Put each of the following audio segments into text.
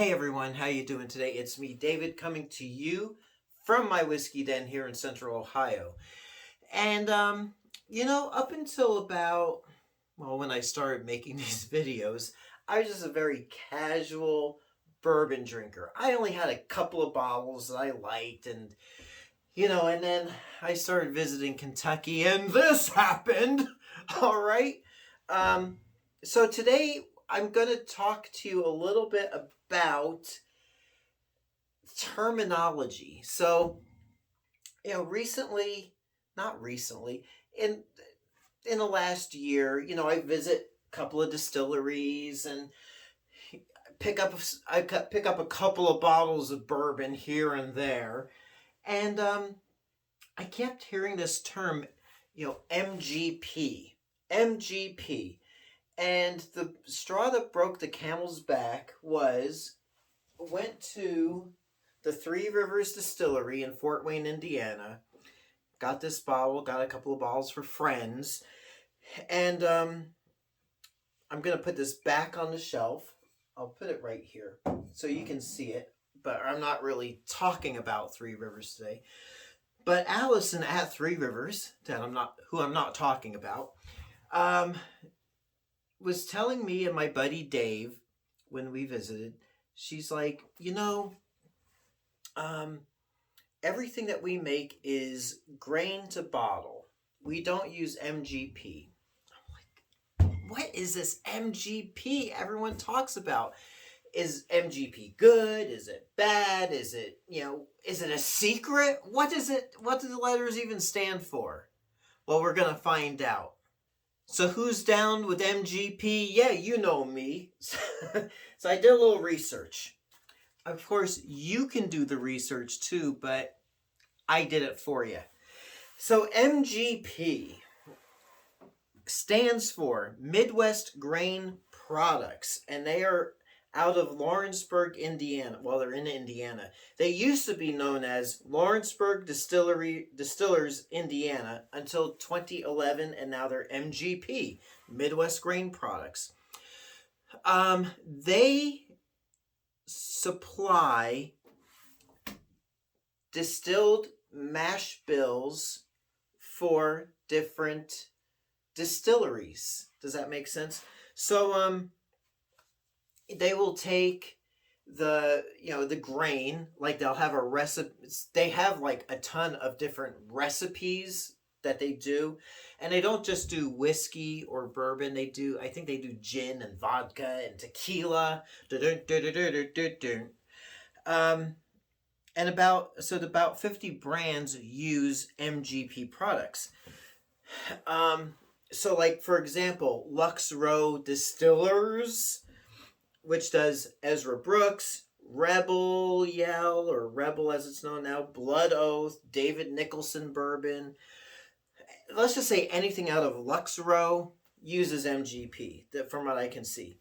Hey everyone, how you doing today? It's me, David, coming to you from my whiskey den here in Central Ohio. And up until about when I started making these videos, I was just a very casual bourbon drinker. I only had a couple of bottles that I liked and then I started visiting Kentucky and this happened. All right. Um so today I'm going to talk to you a little bit about terminology. So, not recently, in the last year, I visit a couple of distilleries and pick up a couple of bottles of bourbon here and there, and I kept hearing this term, MGP, MGP, and the straw that broke the camel's back went to the Three Rivers Distillery in Fort Wayne, Indiana. Got this bottle, got a couple of bottles for friends, and I'm gonna put this back on the shelf. I'll put it right here so you can see it, but I'm not really talking about Three Rivers today. But Allison at Three Rivers, who I'm not talking about, was telling me and my buddy Dave when we visited. She's like, everything that we make is grain to bottle. We don't use MGP. I'm like, what is this MGP everyone talks about? Is MGP good? Is it bad? Is it a secret? What is it? What do the letters even stand for? Well, we're going to find out. So who's down with MGP? Yeah, you know me. So I did a little research. Of course, you can do the research too, but I did it for you. So MGP stands for Midwest Grain Products, and they are out of Lawrenceburg, Indiana. Well, they're in Indiana. They used to be known as Lawrenceburg Distillers, Indiana, until 2011, and now they're MGP, Midwest Grain Products. They supply distilled mash bills for different distilleries. Does that make sense? So they will take the grain, like they'll have a recipe. They have like a ton of different recipes that they do, and they don't just do whiskey or bourbon. I think they do gin and vodka and tequila. And about 50 brands use MGP products. So like for example, Lux Row Distillers, which does Ezra Brooks, Rebel Yell, or Rebel as it's known now, Blood Oath, David Nicholson Bourbon. Let's just say anything out of Lux Row uses MGP, from what I can see.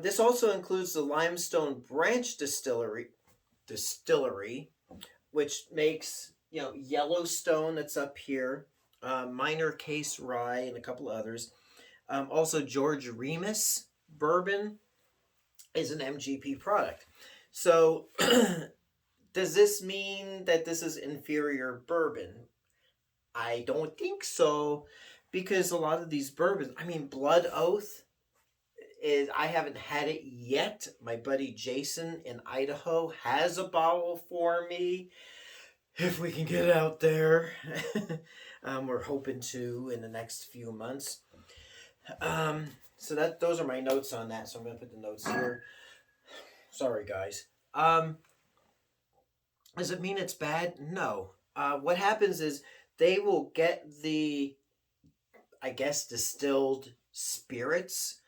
This also includes the Limestone Branch Distillery, which makes Yellowstone, that's up here, Minor Case Rye, and a couple others. Also, George Remus Bourbon is an MGP product. So, does this mean that this is inferior bourbon? I don't think so, because a lot of these bourbons, Blood Oath I haven't had it yet. My buddy Jason in Idaho has a bottle for me. If we can get out there, we're hoping to in the next few months. So those are my notes on that. So I'm going to put the notes here. Sorry, guys. Does it mean it's bad? No. What happens is they will get the, distilled spirits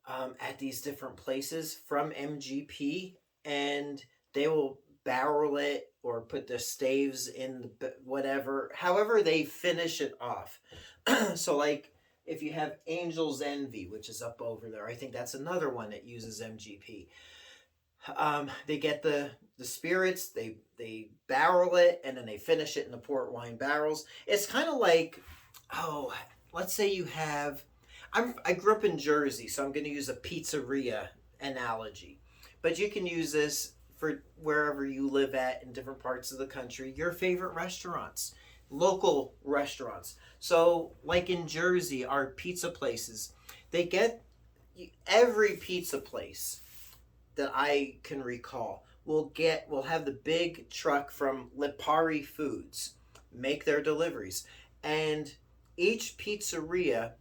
at these different places from MGP, and they will barrel it or put the staves in however they finish it off. So like if you have Angel's Envy, which is up over there, I think that's another one that uses MGP. They get the spirits, they barrel it, and then they finish it in the port wine barrels. It's kind of like, let's say you have, I grew up in Jersey, so I'm going to use a pizzeria analogy. But you can use this for wherever you live at in different parts of the country. Your favorite restaurants, local restaurants. So, like in Jersey, our pizza places, they get every pizza place that I can recall will have the big truck from Lipari Foods make their deliveries, and each pizzeria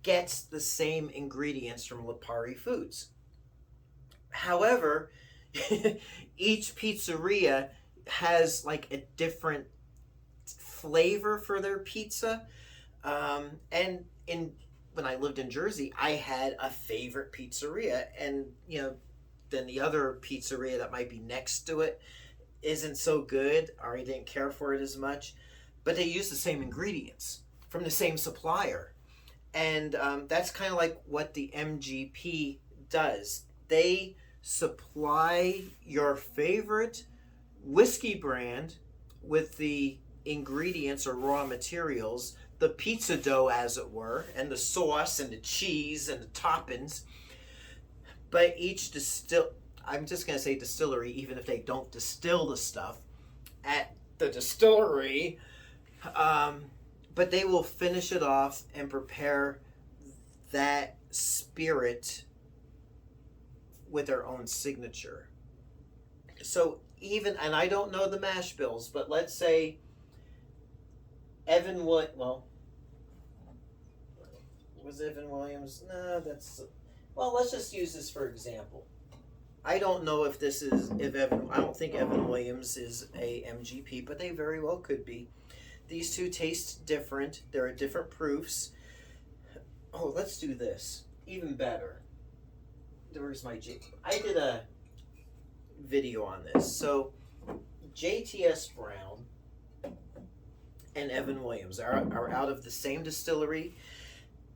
gets the same ingredients from Lipari Foods. However, each pizzeria has like a different flavor for their pizza. And when I lived in Jersey, I had a favorite pizzeria, and then the other pizzeria that might be next to it isn't so good, or I didn't care for it as much. But they use the same ingredients from the same supplier, and that's kind of like what the MGP does. They supply your favorite whiskey brand with the ingredients or raw materials, the pizza dough as it were, and the sauce and the cheese and the toppings. But each I'm just going to say distillery, even if they don't distill the stuff at the distillery, but they will finish it off and prepare that spirit with their own signature. So and I don't know the mash bills, but let's say was Evan Williams? No, let's just use this for example. I don't know I don't think Evan Williams is a MGP, but they very well could be. These two taste different. There are different proofs. Oh, let's do this. Even better. Where's my I did a video on this. So, JTS Brown and Evan Williams are out of the same distillery,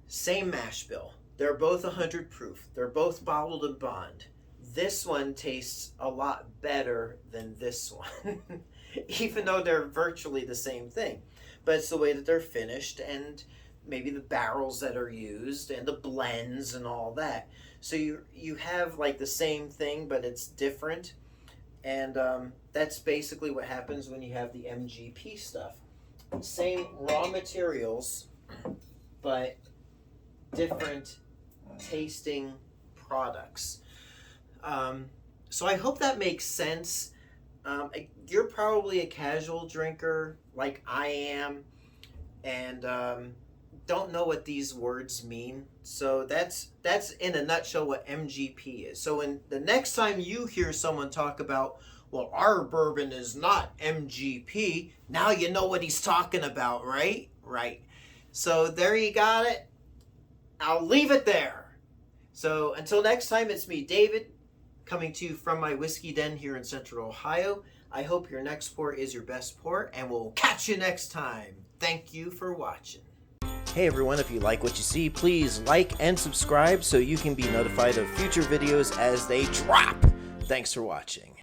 same mash bill. They're both 100 proof. They're both bottled in bond. This one tastes a lot better than this one, even though they're virtually the same thing. But it's the way that they're finished, and maybe the barrels that are used, and the blends and all that. So you have like the same thing, but it's different. And that's basically what happens when you have the MGP stuff. Same raw materials, but different tasting products. So I hope that makes sense. You're probably a casual drinker like I am, and don't know what these words mean. So that's in a nutshell what MGP is. So when the next time you hear someone talk about, well, our bourbon is not MGP, now you know what he's talking about, right? Right. So there you got it. I'll leave it there. So until next time, it's me, David, coming to you from my whiskey den here in Central Ohio. I hope your next pour is your best pour, and we'll catch you next time. Thank you for watching. Hey everyone, if you like what you see, please like and subscribe so you can be notified of future videos as they drop. Thanks for watching.